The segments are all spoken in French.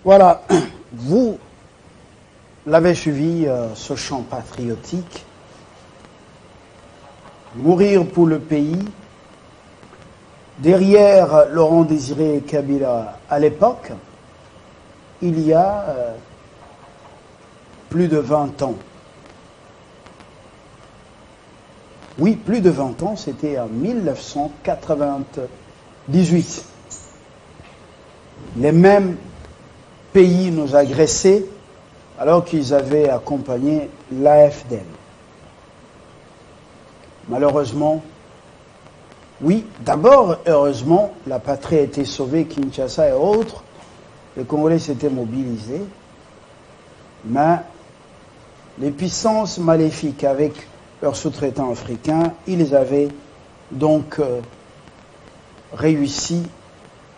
Voilà, vous l'avez suivi, ce chant patriotique, mourir pour le pays. Derrière Laurent Désiré Kabila, à l'époque, il y a plus de 20 ans. Oui, plus de 20 ans, c'était en 1998. Les mêmes pays nous agressaient alors qu'ils avaient accompagné l'AFDL. Malheureusement, oui, d'abord, heureusement, la patrie a été sauvée, Kinshasa et autres. Les Congolais s'étaient mobilisés. Mais les puissances maléfiques avec leurs sous-traitants africains, ils avaient donc réussi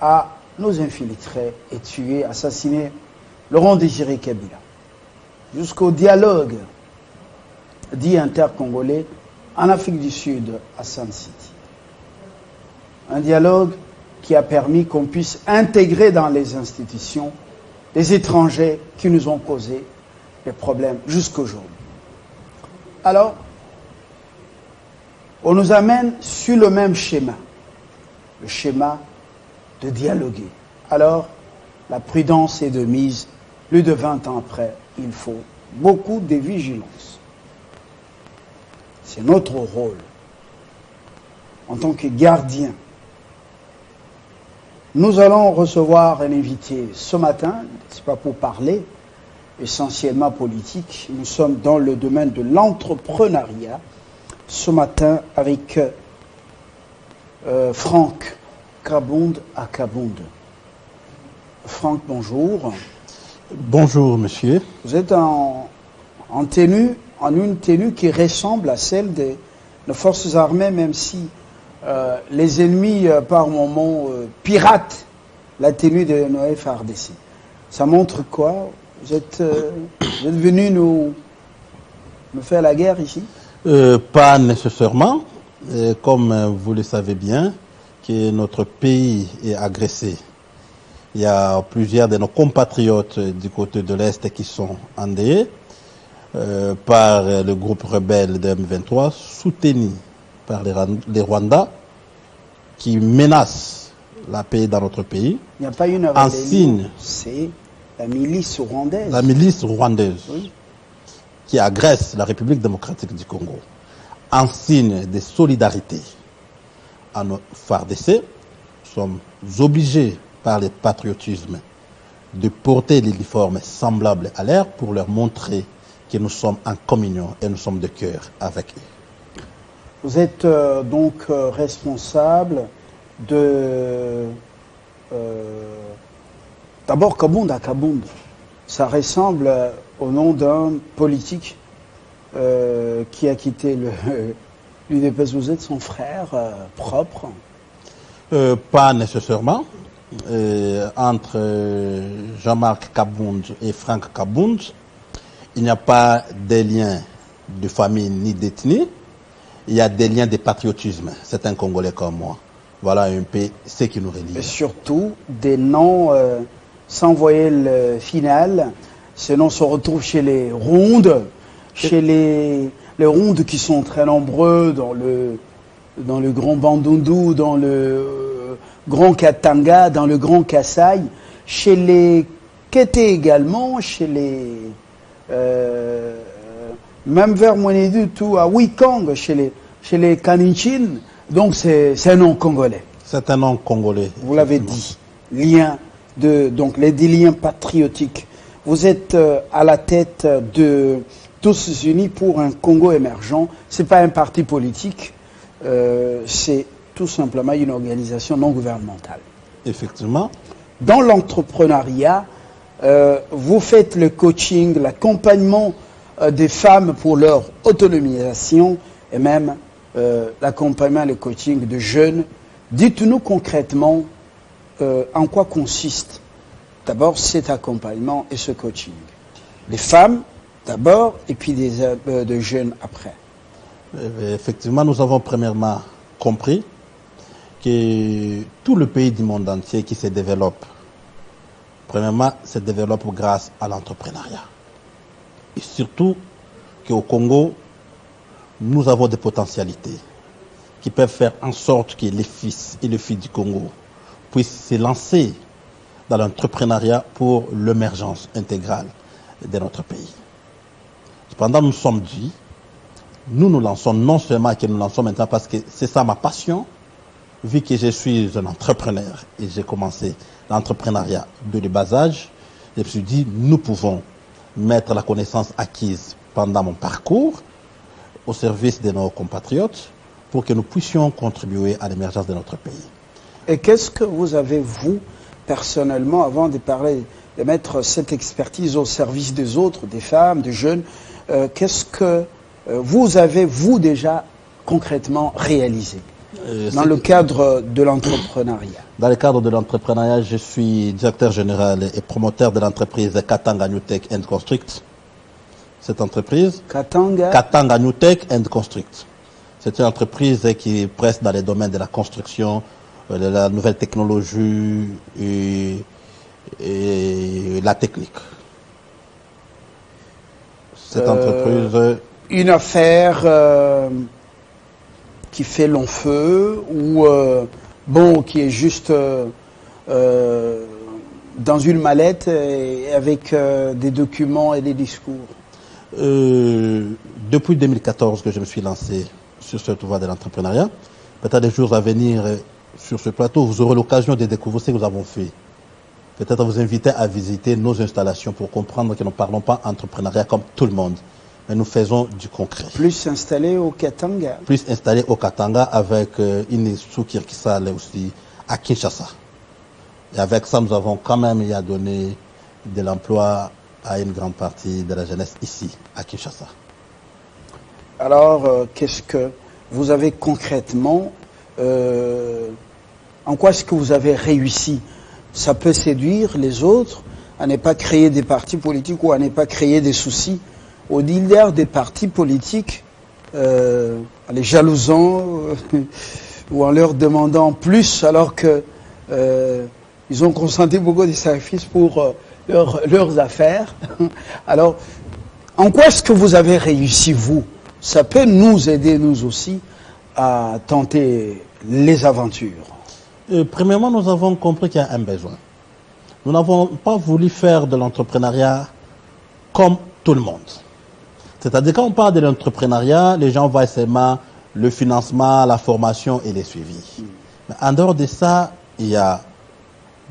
à nous infiltrer et tuer, assassiner Laurent Désiré Kabila. Jusqu'au dialogue dit intercongolais en Afrique du Sud, à Sun City. Un dialogue qui a permis qu'on puisse intégrer dans les institutions des étrangers qui nous ont causé des problèmes jusqu'aujourd'hui. Alors, on nous amène sur le même schéma, le schéma de dialoguer. Alors, la prudence est de mise. Plus de 20 ans après, il faut beaucoup de vigilance. C'est notre rôle en tant que gardien. Nous allons recevoir un invité ce matin, c'est pas pour parler, essentiellement politique. Nous sommes dans le domaine de l'entrepreneuriat. Ce matin avec Franck Kabound à Kabound. Franck, bonjour. Bonjour, monsieur. Vous êtes en une tenue qui ressemble à celle des forces armées, même si les ennemis, par moments, piratent la tenue de nos FARDC. Ça montre quoi? Vous êtes venu nous faire la guerre ici? Pas nécessairement. Comme vous le savez bien, que notre pays est agressé. Il y a plusieurs de nos compatriotes du côté de l'Est qui sont endeuillés par le groupe rebelle de M23, soutenu par les Rwandais, qui menacent la paix dans notre pays. Il n'y a pas une rébellion, c'est la milice rwandaise. La milice rwandaise, oui, qui agresse la République démocratique du Congo. En signe de solidarité à nos FARDC, nous sommes obligés par le patriotisme de porter l'uniforme semblable à l'air pour leur montrer que nous sommes en communion et nous sommes de cœur avec eux. Vous êtes donc responsable de... D'abord, Kabound à Kabound. Ça ressemble au nom d'un politique qui a quitté l'UDPS. Vous êtes son frère propre? Pas nécessairement. Entre Jean-Marc Kabound et Franck Kabound, il n'y a pas de liens de famille ni d'ethnie. Il y a des liens de patriotisme. C'est un Congolais comme moi. Voilà un peu ce qui nous relie. Et surtout, des noms sans voyelle finale. Ces noms se retrouvent chez les Rondes, chez les Rondes qui sont très nombreux dans le Grand Bandundu, dans le Grand Katanga, dans le Grand Kassai, chez les Kete également, chez les... même vers Mwenedu, tout à Wikang, chez les Kaninchin. Donc c'est un nom congolais. C'est un nom congolais. Vous l'avez dit. Donc les liens patriotiques. Vous êtes à la tête de Tous Unis pour un Congo émergent. Ce n'est pas un parti politique, c'est tout simplement une organisation non gouvernementale. Effectivement. Dans l'entrepreneuriat, vous faites le coaching, l'accompagnement des femmes pour leur autonomisation et même l'accompagnement et le coaching de jeunes. Dites-nous concrètement en quoi consiste d'abord cet accompagnement et ce coaching. Les femmes d'abord et puis de jeunes après. Effectivement, nous avons premièrement compris que tout le pays du monde entier qui se développe Premièrement, se développe grâce à l'entrepreneuriat. Et surtout qu'au Congo, nous avons des potentialités qui peuvent faire en sorte que les fils et les filles du Congo puissent se lancer dans l'entrepreneuriat pour l'émergence intégrale de notre pays. Cependant, nous sommes dit, nous nous lançons non seulement que nous lançons maintenant parce que c'est ça ma passion, vu que je suis un entrepreneur et j'ai commencé l'entrepreneuriat de bas âge, je me suis dit, nous pouvons mettre la connaissance acquise pendant mon parcours au service de nos compatriotes pour que nous puissions contribuer à l'émergence de notre pays. Et qu'est-ce que vous avez, vous, personnellement, avant de parler, de mettre cette expertise au service des autres, des femmes, des jeunes, qu'est-ce que vous avez, vous, déjà concrètement réalisé dans le cadre de l'entrepreneuriat? Dans le cadre de l'entrepreneuriat, je suis directeur général et promoteur de l'entreprise Katanga New Tech and Construct. Cette entreprise, Katanga New Tech and Construct. C'est une entreprise qui presse dans les domaines de la construction, de la nouvelle technologie et la technique. Cette entreprise... Une affaire qui fait long feu ou bon, qui est juste dans une mallette et avec des documents et des discours? Depuis 2014 que je me suis lancé sur cette voie de l'entrepreneuriat, peut-être des jours à venir sur ce plateau, vous aurez l'occasion de découvrir ce que nous avons fait. Peut-être vous inviter à visiter nos installations pour comprendre que nous ne parlons pas entrepreneuriat comme tout le monde, mais nous faisons du concret. Plus installé au Katanga? Plus installé au Katanga avec une succursale aussi à Kinshasa. Et avec ça, nous avons quand même donné de l'emploi à une grande partie de la jeunesse ici, à Kinshasa. Alors, qu'est-ce que vous avez concrètement, en quoi est-ce que vous avez réussi? Ça peut séduire les autres à ne pas créer des partis politiques ou à ne pas créer des soucis aux leaders des partis politiques, en les jalousant ou en leur demandant plus alors que ils ont consenti beaucoup de sacrifices pour leurs affaires. Alors, en quoi est-ce que vous avez réussi, vous? Ça peut nous aider, nous aussi, à tenter les aventures. Premièrement, nous avons compris qu'il y a un besoin. Nous n'avons pas voulu faire de l'entrepreneuriat comme tout le monde. C'est-à-dire, quand on parle de l'entrepreneuriat, les gens voient seulement le financement, la formation et les suivis. Mais en dehors de ça, il y a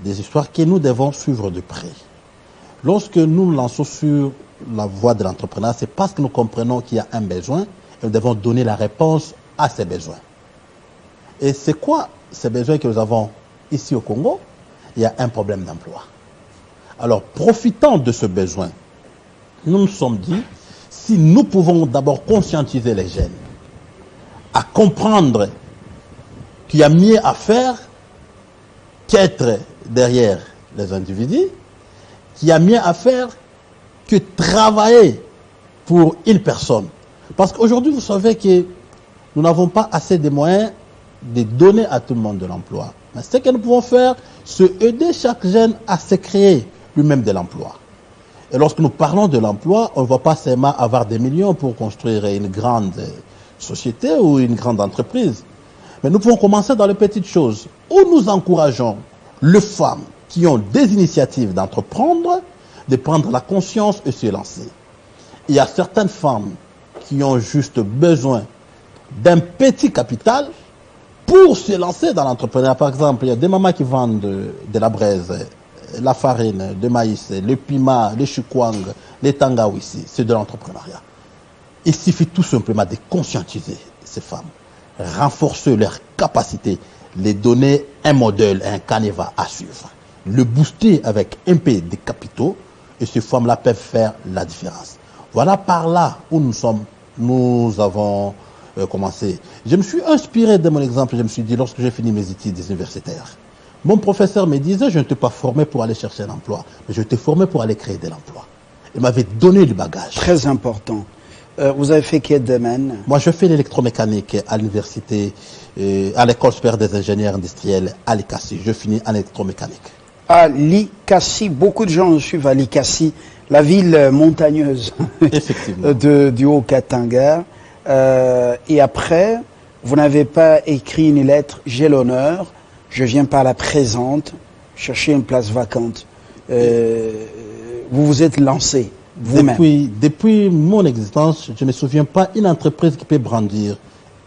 des histoires que nous devons suivre de près. Lorsque nous nous lançons sur la voie de l'entrepreneuriat, c'est parce que nous comprenons qu'il y a un besoin et nous devons donner la réponse à ces besoins. Et c'est quoi ces besoins que nous avons ici au Congo? Il y a un problème d'emploi. Alors, profitant de ce besoin, nous nous sommes dit, si nous pouvons d'abord conscientiser les jeunes à comprendre qu'il y a mieux à faire qu'être derrière les individus, qu'il y a mieux à faire que travailler pour une personne. Parce qu'aujourd'hui, vous savez que nous n'avons pas assez de moyens de donner à tout le monde de l'emploi. Mais ce que nous pouvons faire, c'est aider chaque jeune à se créer lui-même de l'emploi. Et lorsque nous parlons de l'emploi, on ne va pas seulement avoir des millions pour construire une grande société ou une grande entreprise. Mais nous pouvons commencer dans les petites choses, où nous encourageons les femmes qui ont des initiatives d'entreprendre, de prendre la conscience et se lancer. Il y a certaines femmes qui ont juste besoin d'un petit capital pour se lancer dans l'entrepreneuriat. Par exemple, il y a des mamans qui vendent de la braise, la farine, de maïs, le piment, le chukwang, les tangawisi. C'est de l'entrepreneuriat. Il suffit tout simplement de conscientiser ces femmes, renforcer leurs capacités, les donner un modèle, un canevas à suivre, le booster avec un peu de capitaux, et ces femmes-là peuvent faire la différence. Voilà par là où nous avons commencé. Je me suis inspiré de mon exemple, je me suis dit, lorsque j'ai fini mes études universitaires, mon professeur me disait, je ne t'ai pas formé pour aller chercher un emploi, mais je t'ai formé pour aller créer de l'emploi. Il m'avait donné du bagage. Très important. Vous avez fait quel domaine? Moi, je fais l'électromécanique à l'université, à l'école supérieure des ingénieurs industriels à l'ICASI. Je finis en électromécanique. À Likassi, beaucoup de gens suivent à Likassi, la ville montagneuse Effectivement. du Haut-Katanga. Et après, vous n'avez pas écrit une lettre, j'ai l'honneur, je viens par la présente, chercher une place vacante. Vous vous êtes lancé vous-même. Depuis mon existence, je ne me souviens pas une entreprise qui peut brandir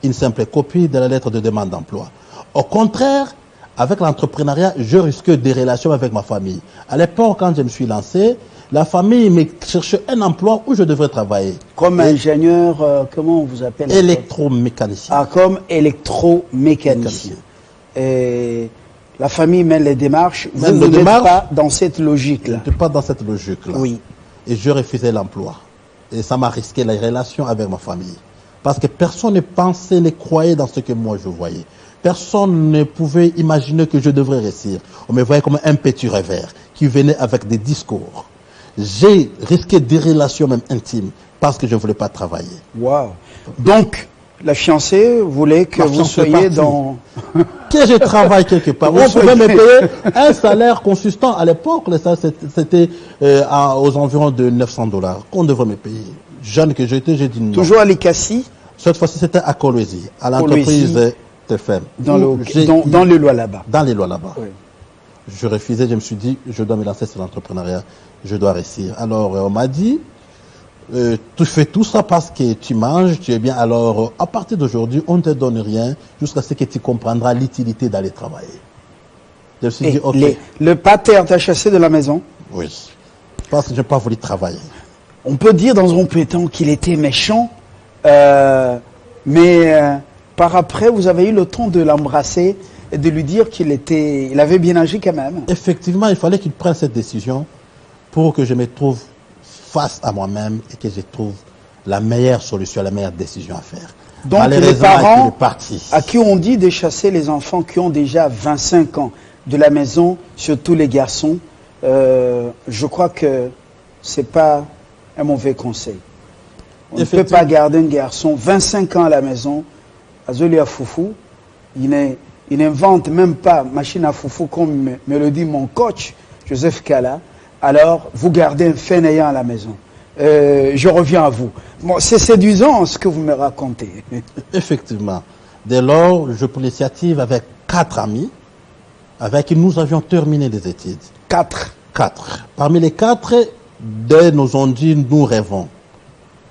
une simple copie de la lettre de demande d'emploi. Au contraire, avec l'entrepreneuriat, je risquais des relations avec ma famille. À l'époque, quand je me suis lancé, la famille me cherchait un emploi où je devrais travailler. Comme ingénieur, comment on vous appelle? Électromécanicien. Ah, comme électromécanicien. Et la famille mène les démarches. Vous n'êtes pas dans cette logique-là. Je n'étais pas dans cette logique-là. Oui. Et je refusais l'emploi. Et ça m'a risqué les relations avec ma famille. Parce que personne ne pensait, ne croyait dans ce que moi je voyais. Personne ne pouvait imaginer que je devrais réussir. On me voyait comme un petit rêveur qui venait avec des discours. J'ai risqué des relations même intimes parce que je ne voulais pas travailler. Waouh. Donc, la fiancée voulait que vous soyez dans... Que je travaille quelque part. On pouvait me payer un salaire consistant. À l'époque, c'était aux environs de $900 qu'on devrait me payer. Jeune que j'étais, j'ai dit non. Toujours à Likassi? Cette fois-ci, c'était à Kolwezi, à l'entreprise TFM. Dans les lois là-bas. Dans les lois là-bas. Oui. Je refusais, je me suis dit, je dois me lancer sur l'entrepreneuriat, je dois réussir. Alors, on m'a dit, tu fais tout ça parce que tu manges, tu es bien. Alors, à partir d'aujourd'hui, on ne te donne rien jusqu'à ce que tu comprendras l'utilité d'aller travailler. Je me suis dit, ok. Le pater t'a chassé de la maison? Oui. Parce que je n'ai pas voulu travailler. On peut dire dans un premier temps qu'il était méchant, mais par après, vous avez eu le temps de l'embrasser et de lui dire il avait bien agi quand même. Effectivement, il fallait qu'il prenne cette décision pour que je me trouve face à moi-même et que je trouve la meilleure solution, la meilleure décision à faire. Donc les parents à qui on dit de chasser les enfants qui ont déjà 25 ans de la maison, surtout les garçons, je crois que c'est pas un mauvais conseil. On ne peut pas garder un garçon 25 ans à la maison, Azoli à Foufou, il n'invente même pas machine à foufou comme me le dit mon coach, Joseph Kala. Alors, vous gardez un fainéant à la maison. Je reviens à vous. Bon, c'est séduisant ce que vous me racontez. Effectivement. Dès lors, je prends l'initiative avec 4 amis, avec qui nous avions terminé des études. 4. Parmi les 4, 2 nous ont dit, nous rêvons.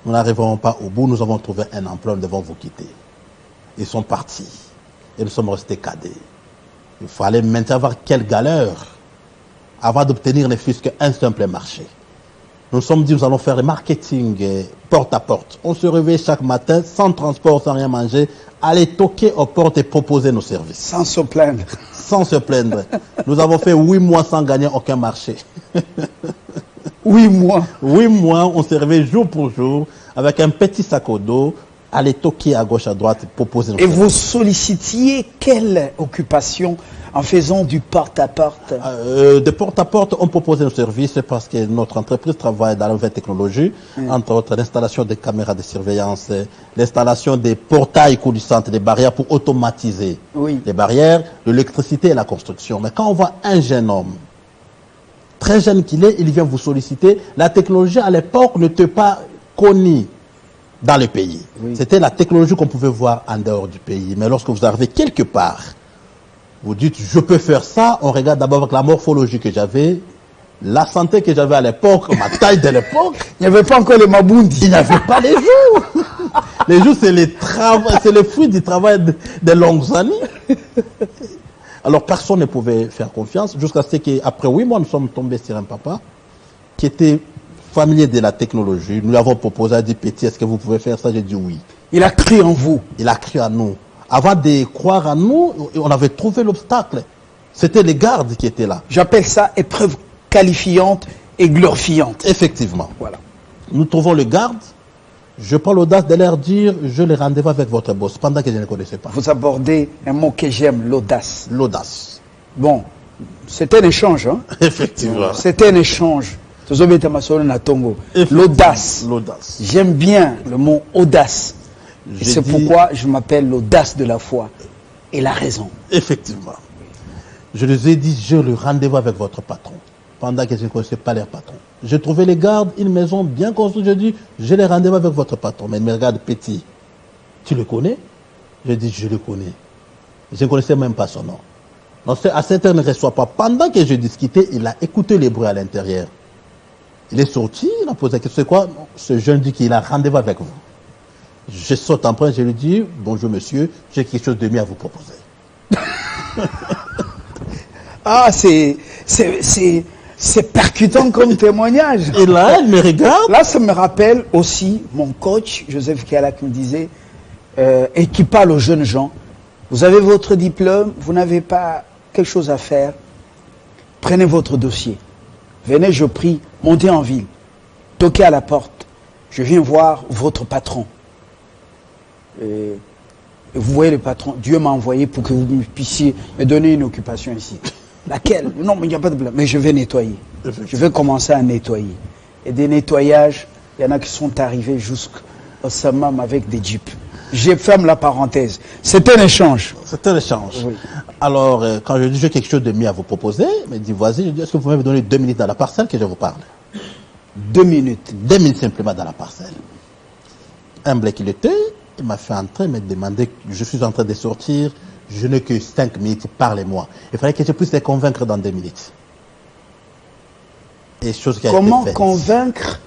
Nous n'arriverons pas au bout, nous avons trouvé un emploi, nous devons vous quitter. Ils sont partis. Et nous sommes restés cadets. Il fallait maintenant avoir quelle galère avant d'obtenir ne fût-ce qu'un simple marché. Nous nous sommes dit, nous allons faire le marketing porte à porte. On se réveille chaque matin, sans transport, sans rien manger, aller toquer aux portes et proposer nos services. Sans se plaindre. Sans se plaindre. Nous avons fait 8 mois sans gagner aucun marché. 8 mois. 8 mois, on se réveille jour pour jour, avec un petit sac au dos, aller toquer à gauche, à droite, proposer nos services. Et vous sollicitiez quelle occupation en faisant du porte-à-porte? De porte-à-porte, on proposait nos services parce que notre entreprise travaille dans la nouvelle technologie, entre autres l'installation des caméras de surveillance, l'installation des portails coulissantes, des barrières pour automatiser les barrières, l'électricité et la construction. Mais quand on voit un jeune homme, très jeune qu'il est, il vient vous solliciter, la technologie à l'époque n'était pas connue dans le pays. C'était la technologie qu'on pouvait voir en dehors du pays. Mais lorsque vous arrivez quelque part, vous dites, je peux faire ça. On regarde d'abord avec la morphologie que j'avais, la santé que j'avais à l'époque, ma taille de l'époque. Il n'y avait pas encore les Mabundi. Il n'y avait pas les joues. Les joues, c'est le fruit du travail de longues années. Alors, personne ne pouvait faire confiance jusqu'à ce qu'après 8 mois, nous sommes tombés sur un papa qui était familier de la technologie. Nous lui avons proposé, il a dit, petit, est-ce que vous pouvez faire ça? J'ai dit oui. Il a cru en vous. Il a cru en nous. Avant de croire en nous, on avait trouvé l'obstacle. C'était les gardes qui étaient là. J'appelle ça épreuve qualifiante et glorifiante. Effectivement. Voilà. Nous trouvons le garde. Je prends l'audace de leur dire, je les rendez-vous avec votre boss, pendant que je ne connaissais pas. Vous abordez un mot que j'aime, l'audace. L'audace. Bon, c'était un échange. Hein? Effectivement. C'était un échange. L'audace. L'audace. J'aime bien le mot audace. Et c'est pourquoi je m'appelle l'audace de la foi et la raison. Effectivement. Je les ai dit, j'ai le rendez-vous avec votre patron. Pendant que je ne connaissais pas leur patron. J'ai trouvé les gardes, une maison bien construite. Je dis, j'ai le rendez-vous avec votre patron. Mais il me regarde petit. Tu le connais? Je dis, je le connais. Je ne connaissais même pas son nom. Donc, à cette heure, il ne reçoit pas. Pendant que je discutais, il a écouté les bruits à l'intérieur. Il est sorti, il a posé la question, c'est quoi? Ce jeune dit qu'il a rendez-vous avec vous. Je saute en point, je lui dis, bonjour monsieur, j'ai quelque chose de mieux à vous proposer. Ah, c'est percutant comme témoignage. Et là, il me regarde. Là, ça me rappelle aussi mon coach, Joseph Kiala, qui me disait, et qui parle aux jeunes gens, vous avez votre diplôme, vous n'avez pas quelque chose à faire, prenez votre dossier. Venez, je prie, montez en ville, toquez à la porte, je viens voir votre patron. Et vous voyez le patron, Dieu m'a envoyé pour que vous puissiez me donner une occupation ici. Laquelle? Non, mais il n'y a pas de problème. Mais je vais nettoyer. Je vais commencer à nettoyer. Et des nettoyages, il y en a qui sont arrivés jusqu'au Samam avec des jeeps. Je ferme la parenthèse. C'est un échange. C'est un échange. Oui. Alors, quand je dis j'ai quelque chose de mieux à vous proposer, il me dit, vas-y, je dis, est-ce que vous pouvez me donner 2 minutes dans la parcelle que je vous parle? 2 minutes. 2 minutes simplement dans la parcelle. Humble qu'il était, il m'a fait entrer, il m'a demandé, je suis en train de sortir, je n'ai que 5 minutes, parlez-moi. Il fallait que je puisse les convaincre dans 2 minutes. Et chose qui a Comment été faite. convaincre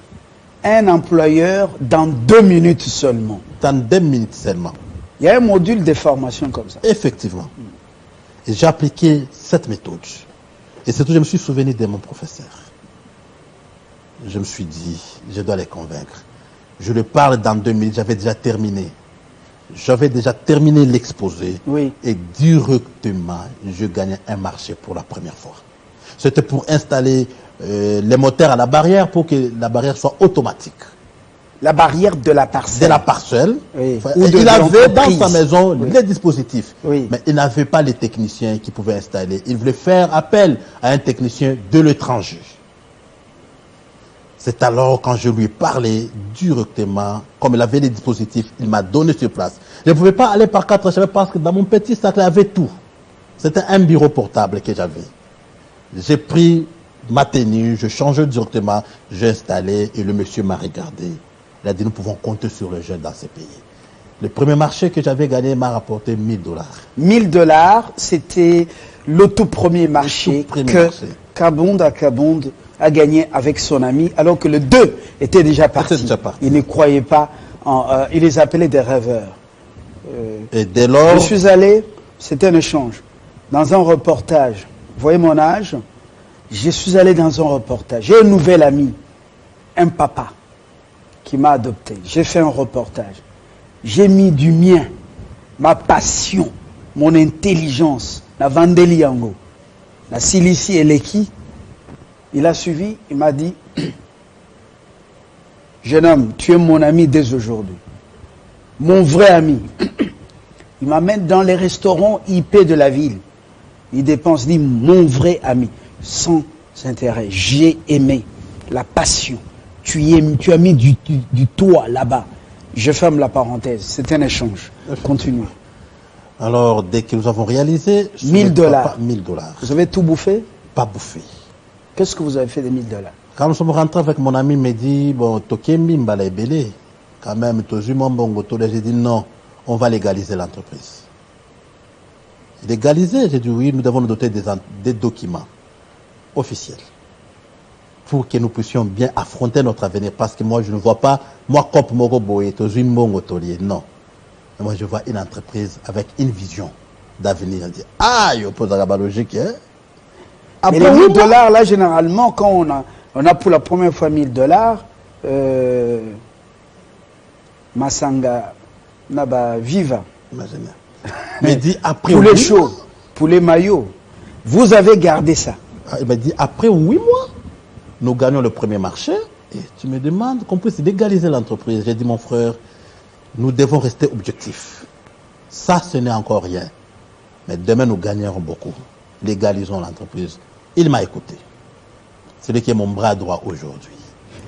un employeur dans 2 minutes seulement? Dans 2 minutes seulement. Il y a un module de formation comme ça. Effectivement. Et j'ai appliqué cette méthode. Et surtout, je me suis souvenu de mon professeur. Je me suis dit, je dois les convaincre. Je le parle dans 2 minutes, j'avais déjà terminé. J'avais déjà terminé l'exposé. Oui. Et directement, je gagnais un marché pour la première fois. C'était pour installer les moteurs à la barrière pour que la barrière soit automatique. La barrière de la parcelle. De la parcelle. Oui. Enfin, Ou de il avait dans l'entreprise. sa maison Oui. les dispositifs. Oui. Mais il n'avait pas les techniciens qui pouvaient installer. Il voulait faire appel à un technicien de l'étranger. C'est alors quand je lui ai parlé directement, comme il avait les dispositifs, il m'a donné sur place. Je ne pouvais pas aller par 4 chevaux parce que dans mon petit sac, il y avait tout. C'était un bureau portable que j'avais. J'ai pris ma tenue, je changeais directement, j'ai installé et le monsieur m'a regardé. Il a dit, nous pouvons compter sur le jeune dans ces pays. Le premier marché que j'avais gagné m'a rapporté $1000. $1000, c'était le tout premier marché tout premier que marché. Kabonde a gagné avec son ami, alors que le 2 était déjà parti. déjà parti. Il ne croyait pas, il les appelait des rêveurs. Et dès lors, Je suis allé, c'était un échange, dans un reportage. Vous voyez mon âge? Je suis allé dans un reportage. J'ai un nouvel ami, un papa, qui m'a adopté. J'ai fait un reportage. J'ai mis du mien, ma passion, mon intelligence, la Vandeli Yango, la Silici et l'Eki. Il a suivi, il m'a dit, jeune homme, tu es mon ami dès aujourd'hui. Mon vrai ami. Il m'amène dans les restaurants IP de la ville. Il dépense, dit, mon vrai ami. Sans intérêt. J'ai aimé la passion. Tu as mis du toit là-bas. Je ferme la parenthèse. C'est un échange. Continue. alors dès que nous avons réalisé, $1000. $1000. Vous avez tout bouffé? Pas bouffé. Qu'est-ce que vous avez fait des $1000? Quand nous sommes rentrés avec mon ami, il me dit, bon, Tokembi Mbala Ebele, quand même, j'ai dit non, on va légaliser l'entreprise. Légaliser, j'ai dit oui, nous devons nous doter des documents officiels pour que nous puissions bien affronter notre avenir. Parce que moi, je ne vois pas, moi, Kop Moroboye, non. Moi, je vois une entreprise avec une vision d'avenir. Je dis, ah, il oppose à la logique, hein? Mais les $1000, là, généralement, quand on a pour la première fois $1000, Masanga, Naba, Viva. Imaginez. Mais dit après Poulet 8 chaud, mois, poulet maillot. Vous avez gardé ça. il m'a dit après 8 mois, nous gagnons le premier marché. Et tu me demandes qu'on puisse légaliser l'entreprise. J'ai dit, mon frère, nous devons rester objectifs. Ça, ce n'est encore rien. Mais demain, nous gagnerons beaucoup. Légalisons l'entreprise. Il m'a écouté. C'est lui qui est mon bras droit aujourd'hui.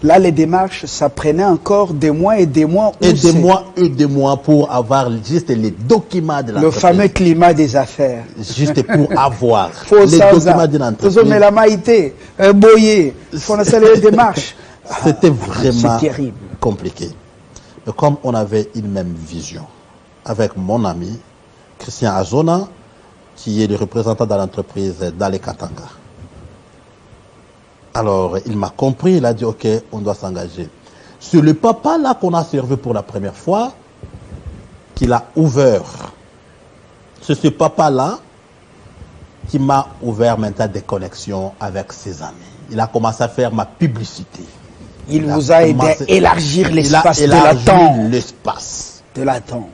Là, les démarches, ça prenait encore des mois et des mois. Et des mois pour avoir juste les documents de l'entreprise. Le fameux climat des affaires. Juste pour avoir les documents de l'entreprise. Mais la maïté, boyer, il faut les démarches. C'était vraiment terrible. Compliqué. Mais comme on avait une même vision, avec mon ami Christian Azona, qui est le représentant de l'entreprise dans les Katanga. Alors, il m'a compris, il a dit, ok, on doit s'engager. C'est le papa là qu'on a servi pour la première fois, qu'il a ouvert. C'est ce papa là qui m'a ouvert maintenant des connexions avec ses amis. Il a commencé à faire ma publicité. Il vous a aidé à élargir l'espace de l'attente.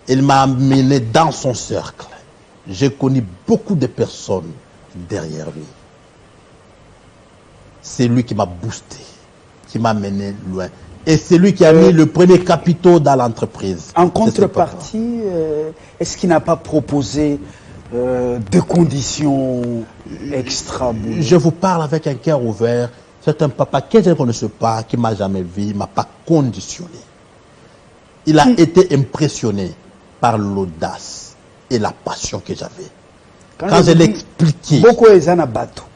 Il m'a amené dans son cercle. J'ai connu beaucoup de personnes derrière lui. C'est lui qui m'a boosté, qui m'a mené loin. Et c'est lui qui a mis le premier capital dans l'entreprise. En contrepartie, est-ce qu'il n'a pas proposé des conditions extra? Je vous parle avec un cœur ouvert. C'est un papa que je ne connaissais pas, qui ne m'a jamais vu, il ne m'a pas conditionné. Il a été impressionné par l'audace et la passion que j'avais. Quand je l'expliquais. Beaucoup de gens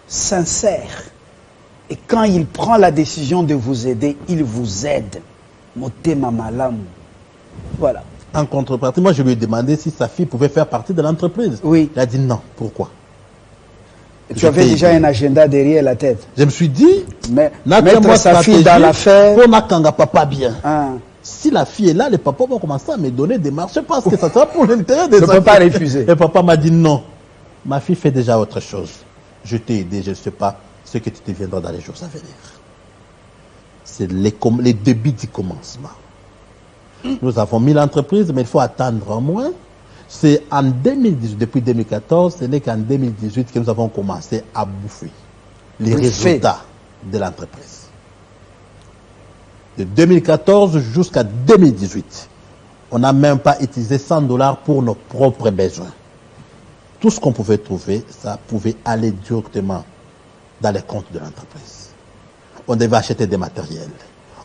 sincère. Et quand il prend la décision de vous aider, il vous aide. Motema malam. Voilà. En contrepartie, moi je lui ai demandé si sa fille pouvait faire partie de l'entreprise. Oui. Il a dit non. Pourquoi? Et tu avais déjà un agenda derrière la tête. Je me suis dit, mettre sa fille dans l'affaire. Pour Nakanga papa bien. Ah. Si la fille est là, les papas vont commencer à me donner des marchés parce que ça sera pour l'intérêt des enfants. Je ne peux pas refuser. Le papa m'a dit non. Ma fille fait déjà autre chose. Je t'ai aidé, je ne sais pas ce que tu deviendras dans les jours à venir. C'est les débuts du commencement. Nous avons mis l'entreprise, mais il faut attendre au moins. C'est en 2018, depuis 2014, ce n'est qu'en 2018 que nous avons commencé à bouffer les résultats de l'entreprise. De 2014 jusqu'à 2018, on n'a même pas utilisé $100 pour nos propres besoins. Tout ce qu'on pouvait trouver, ça pouvait aller directement dans les comptes de l'entreprise. On devait acheter des matériels.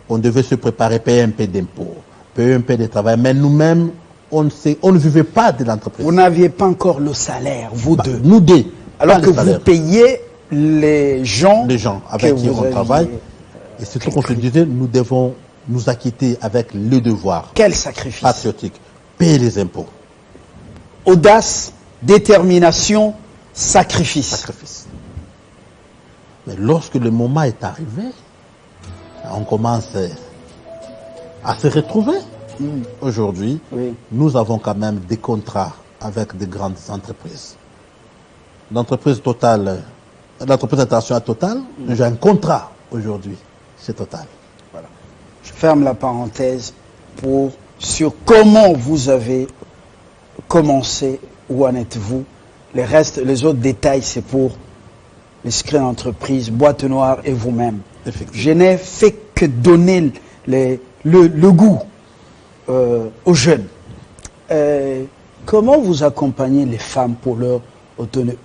On devait se préparer, payer un peu d'impôts, payer un peu de travail. Mais nous-mêmes, on ne vivait pas de l'entreprise. Vous n'aviez pas encore le salaire, vous deux. Nous deux. Alors que vous payez les gens avec qui on travaille. Et c'est tout qu'on se disait, nous devons nous acquitter avec le devoir. Quel sacrifice patriotique. Payer les impôts. Audace, détermination, sacrifice. Mais lorsque le moment est arrivé, on commence à se retrouver. Aujourd'hui, nous avons quand même des contrats avec de grandes entreprises. L'entreprise Total, l'entreprise internationale Total, j'ai un contrat aujourd'hui chez Total. Voilà. Je ferme la parenthèse sur comment vous avez commencé, où en êtes-vous. Les autres détails, c'est pour l'esprit d'entreprise, boîte noire et vous-même. Je n'ai fait que donner le goût aux jeunes. Comment vous accompagnez les femmes pour leur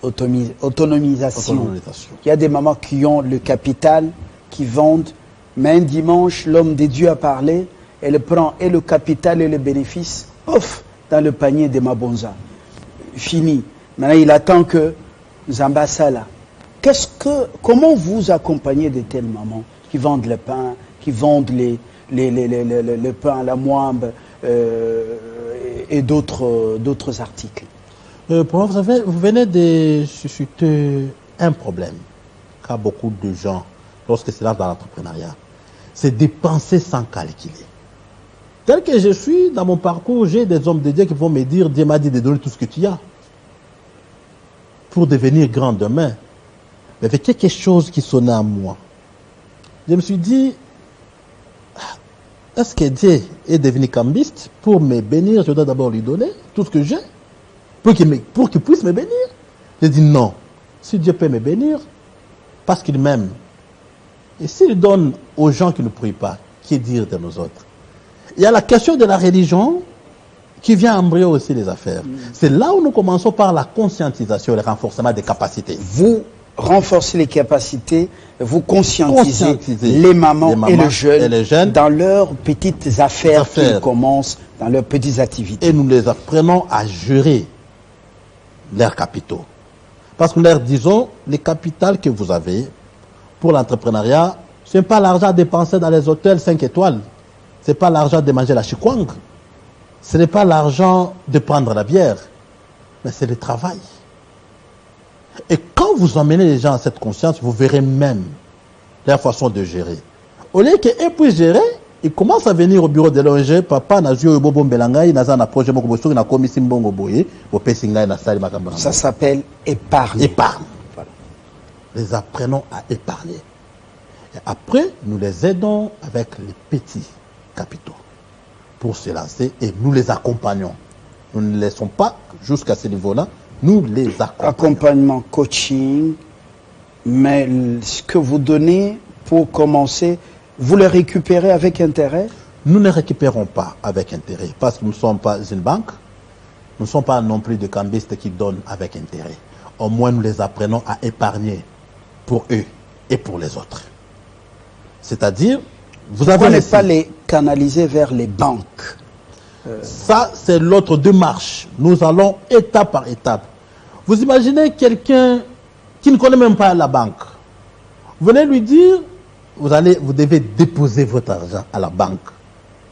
autonomisation? Il y a des mamans qui ont le capital, qui vendent, mais un dimanche, l'homme de Dieu a parlé, elle prend et le capital et le bénéfice, ouf, dans le panier de Mabonza. Fini. Maintenant, il attend que Zamba Sala. Comment vous accompagnez de telles mamans qui vendent le pain, qui vendent le pain à la moimbe et d'autres articles? Vous savez, vous venez de susciter un problème qu'a beaucoup de gens lorsque c'est là dans l'entrepreneuriat. C'est dépenser sans calculer. Tel que je suis, dans mon parcours, j'ai des hommes de Dieu qui vont me dire, Dieu m'a dit de donner tout ce que tu as pour devenir grand demain. Mais il y avait quelque chose qui sonnait à moi. Je me suis dit, est-ce que Dieu est devenu cambiste? Pour me bénir, je dois d'abord lui donner tout ce que j'ai, pour qu'il puisse me bénir. J'ai dit non. Si Dieu peut me bénir, parce qu'il m'aime, et s'il donne aux gens qui ne prient pas, qui dire de nous autres? Il y a la question de la religion qui vient embrayer aussi les affaires. C'est là où nous commençons par la conscientisation et le renforcement des capacités. Vous renforcer les capacités, vous conscientisez Conscientiser les mamans et et les jeunes dans leurs petites affaires qu'ils commencent, dans leurs petites activités. Et nous les apprenons à gérer leurs capitaux. Parce que nous leur disons, les capitales que vous avez pour l'entrepreneuriat, ce n'est pas l'argent dépensé dans les hôtels 5 étoiles. Ce n'est pas l'argent de manger la chikwang. Ce n'est pas l'argent de prendre la bière. Mais c'est le travail. Et quand vous emmenez les gens à cette conscience, vous verrez même leur façon de gérer. Au lieu qu'ils puissent gérer, ils commencent à venir au bureau de l'ONG. Papa, ça s'appelle épargne. Épargne. Voilà. Les apprenons à épargner. Et après, nous les aidons avec les petits capitaux pour se lancer et nous les accompagnons. Nous ne les laissons pas jusqu'à ce niveau-là. Nous les accompagnons. Accompagnement, coaching, mais ce que vous donnez pour commencer, vous le récupérez avec intérêt? Nous ne récupérons pas avec intérêt parce que nous ne sommes pas une banque. Nous ne sommes pas non plus des cambistes qui donnent avec intérêt. Au moins, nous les apprenons à épargner pour eux et pour les autres. C'est-à-dire, vous avez... Pourquoi ne pas les canaliser vers les banques? Ça, c'est l'autre démarche. Nous allons étape par étape. Vous imaginez quelqu'un qui ne connaît même pas la banque. Vous venez lui dire, vous devez déposer votre argent à la banque.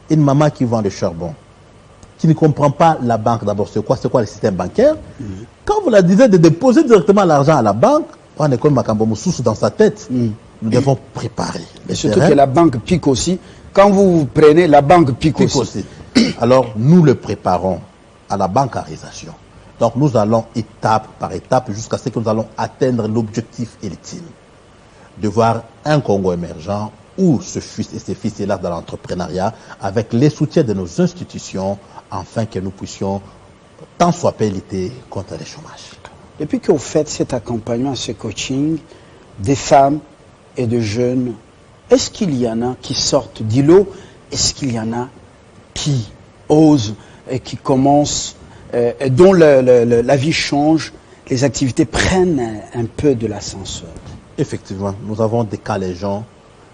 Une maman qui vend le charbon, qui ne comprend pas la banque d'abord, c'est quoi le système bancaire. Quand vous la disiez de déposer directement l'argent à la banque, on est comme Makambo sous dans sa tête. Nous devons préparer. Et surtout que la banque pique aussi. Quand vous prenez, la banque pique aussi. Alors, nous le préparons à la bancarisation. Donc, nous allons étape par étape jusqu'à ce que nous allons atteindre l'objectif ultime de voir un Congo émergent où ce fils et ces filles-là dans l'entrepreneuriat avec les soutiens de nos institutions afin que nous puissions tant soit peu lutter contre le chômage. Depuis que vous faites cet accompagnement, ce coaching des femmes et de jeunes, est-ce qu'il y en a qui sortent d'îlot? Est-ce qu'il y en a qui osent et qui commencent, dont la vie change, les activités prennent un peu de l'ascenseur? Effectivement, nous avons des cas les gens,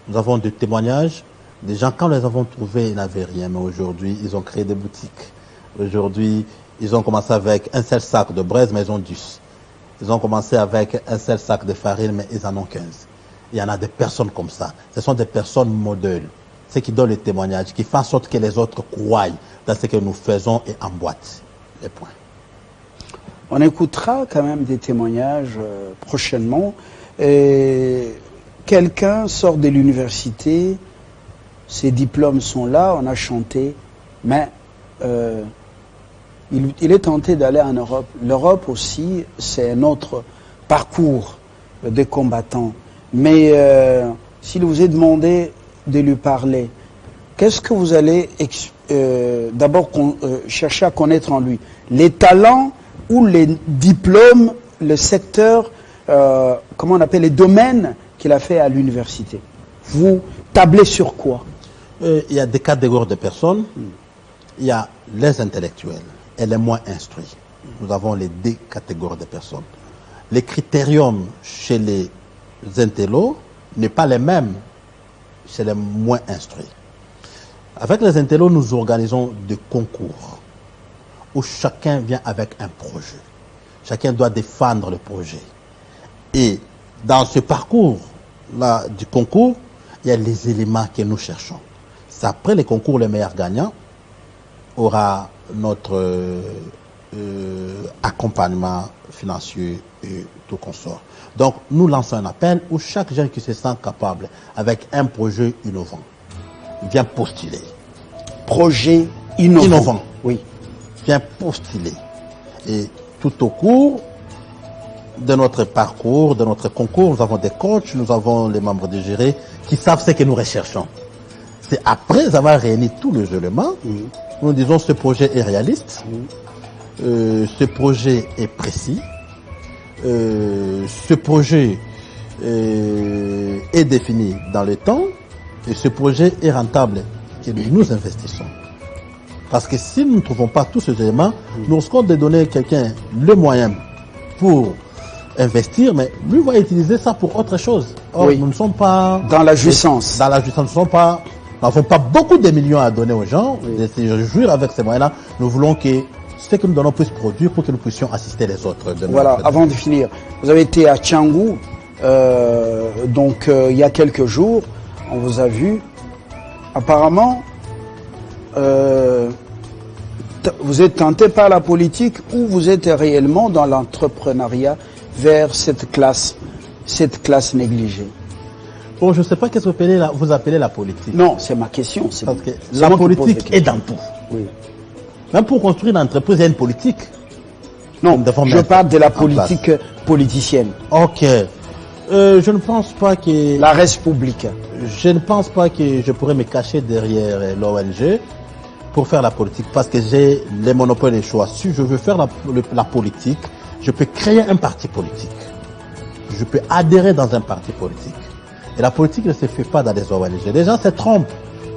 nous avons des témoignages. Des gens, quand nous les avons trouvés, ils n'avaient rien, mais aujourd'hui, ils ont créé des boutiques. Aujourd'hui, ils ont commencé avec un seul sac de braise, mais ils ont 10. Ils ont commencé avec un seul sac de farine, mais ils en ont 15. Il y en a des personnes comme ça. Ce sont des personnes modèles. Ceux qui donnent les témoignages, qui font en sorte que les autres croient dans ce que nous faisons et emboîtent les points. On écoutera quand même des témoignages prochainement. Quelqu'un sort de l'université, ses diplômes sont là, on a chanté, mais il est tenté d'aller en Europe. L'Europe aussi, c'est un autre parcours des combattants. Mais s'il vous est demandé de lui parler, qu'est-ce que vous allez d'abord chercher à connaître en lui? Les talents ou les diplômes, le secteur, comment on appelle, les domaines qu'il a fait à l'université? Vous tablez sur quoi? Il y a des catégories de personnes. Il y a les intellectuels et les moins instruits. Nous avons les deux catégories de personnes. Les critériums chez les intellos n'est pas les mêmes chez les moins instruits. Avec les intellos, nous organisons des concours où chacun vient avec un projet. Chacun doit défendre le projet. Et dans ce parcours-là du concours, il y a les éléments que nous cherchons. C'est après les concours, le meilleur gagnant aura notre accompagnement financier et tout consort. Donc, nous lançons un appel où chaque jeune qui se sent capable, avec un projet innovant, vient postuler. Projet innovant. Oui. Vient postuler. Et tout au cours de notre parcours, de notre concours, nous avons des coachs, nous avons les membres du jury qui savent ce que nous recherchons. C'est après avoir réuni tous les éléments, nous disons ce projet est réaliste, ce projet est précis, ce projet est défini dans le temps et ce projet est rentable et nous investissons. Parce que si nous ne trouvons pas tous ces éléments, nous risquons de donner à quelqu'un le moyen pour investir, mais lui va utiliser ça pour autre chose. Or, Oui. nous ne sommes pas... Dans la jouissance. Dans la jouissance, nous n'avons pas beaucoup de millions à donner aux gens, de se réjouir avec ces moyens-là. Nous voulons que ce que nous donnons puisse produire pour que nous puissions assister les autres. Voilà, avant de finir, vous avez été à Tchangou, il y a quelques jours, on vous a vu. Apparemment, vous êtes tenté par la politique ou vous êtes réellement dans l'entrepreneuriat vers cette classe négligée? Bon, je ne sais pas qu'est-ce que vous appelez la politique. Non, c'est ma question. Parce que la politique est dans tout. Oui. Même pour construire une entreprise, il y a une politique. Non, je parle de la politique politicienne. Ok. Je ne pense pas que... La res publica. Je ne pense pas que je pourrais me cacher derrière l'ONG pour faire la politique, parce que j'ai les monopoles et les choix. Si je veux faire la politique, je peux créer un parti politique. Je peux adhérer dans un parti politique. Et la politique ne se fait pas dans les ONG. Les gens se trompent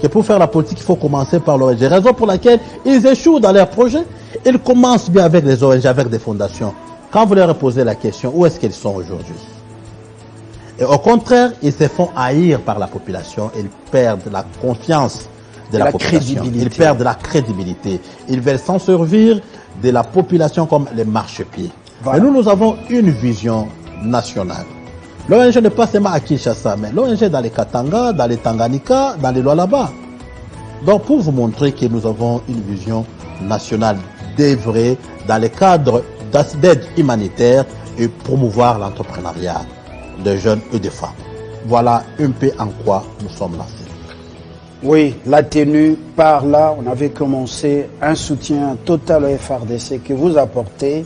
que pour faire la politique, il faut commencer par l'ONG. Raison pour laquelle ils échouent dans leurs projets. Ils commencent bien avec les ONG, avec des fondations. Quand vous leur posez la question, où est-ce qu'ils sont aujourd'hui? Et au contraire, ils se font haïr par la population. Ils perdent la confiance de la population. Ils perdent la crédibilité. Ils veulent s'en servir de la population comme les marchepieds. Voilà. Et nous avons une vision nationale. L'ONG n'est pas seulement à Kinshasa, mais l'ONG dans les Katanga, dans les Tanganyika, dans les Lualaba. Donc pour vous montrer que nous avons une vision nationale d'œuvrer dans le cadre d'aide humanitaire et promouvoir l'entrepreneuriat de jeunes et de femmes. Voilà un peu en quoi nous sommes lancés. Oui, la tenue, par là, on avait commencé un soutien total au FRDC que vous apportez.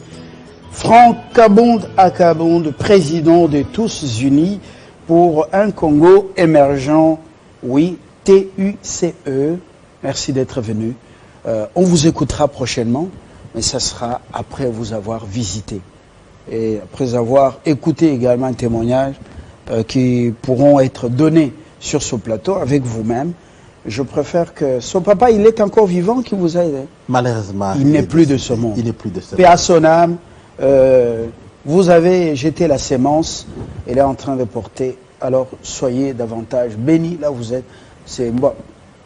Franck Kabonde Akabonde, président de Tous Unis pour un Congo émergent, oui, TUCE. Merci d'être venu. On vous écoutera prochainement, mais ça sera après vous avoir visité. Et après avoir écouté également un témoignage qui pourront être donnés sur ce plateau avec vous-même. Je préfère que son papa, il est encore vivant, qui vous a aidé. Malheureusement, il n'est plus de ce monde. Il n'est plus de ce monde. Paix à son âme. Vous avez jeté la sémence, elle est en train de porter. Alors soyez davantage bénis là où vous êtes. C'est moi,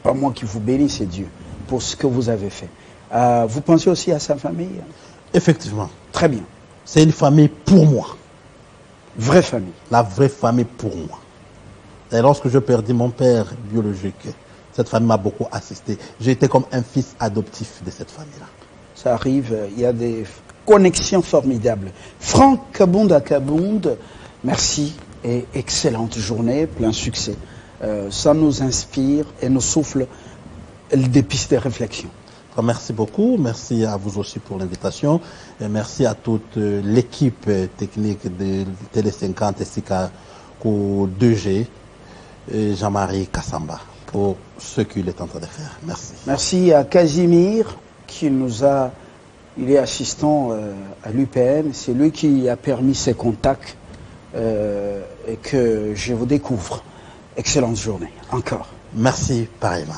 pas moi qui vous bénis, c'est Dieu pour ce que vous avez fait. Vous pensez aussi à sa famille? Effectivement. Très bien. C'est une famille pour moi. Vraie famille. La vraie famille pour moi. Et lorsque je perdis mon père biologique, cette famille m'a beaucoup assisté. J'ai été comme un fils adoptif de cette famille-là. Ça arrive, il y a des connexions formidables. Franck Kabonde Akabonde, merci et excellente journée, plein succès. Ça nous inspire et nous souffle des pistes de réflexion. Merci beaucoup, merci à vous aussi pour l'invitation et merci à toute l'équipe technique de Télé 50 ainsi qu'à 2G et Jean-Marie Kassamba pour ce qu'il est en train de faire. Merci. Merci à Casimir qui nous a, il est assistant à l'UPN, c'est lui qui a permis ces contacts et que je vous découvre. Excellente journée, encore. Merci pareillement.